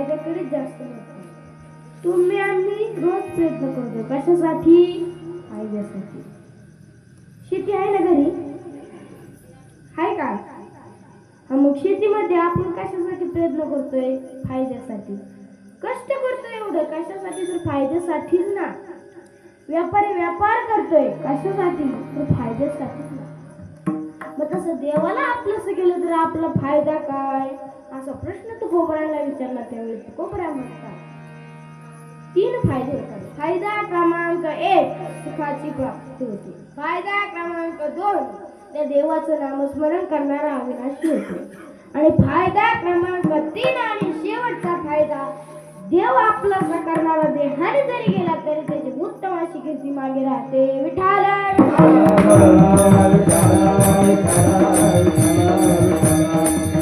फायद्याकडेच जास्त महत्त्व. तुम्ही आम्ही रोज प्रयत्न करतो. कशासाठी? फायद्यासाठी. शेती आहे ना घरी? आहे का? हा, मग शेतीमध्ये आपण कशासाठी प्रयत्न करतोय? फायद्यासाठी. कष्ट करतोय एवढं कशासाठी? तर फायद्यासाठीच ना. व्यापारी व्यापार करतोय कशासाठी? तर फायद्यासाठीच ना. मग तसं देवाला आपलंसं केलं तर आपला फायदा काय? असा प्रश्न तो कोबऱ्याला विचारला. त्यावेळी कोबऱ्या म्हणतात 3 फायदे होतात. फायदा क्रमांक 1 सुखाची प्राप्ती होते. फायदा क्रमांक 2 त्या देवाचं नामस्मरण करणारा अविनाशी होतो. आणि फायदा क्रमांक 3 आणि शेवटचा फायदा, देव आपलासा करणारा देहाने जरी गेला तरी त्याची उत्तम अशी कीर्ती मागे राहते. विठाला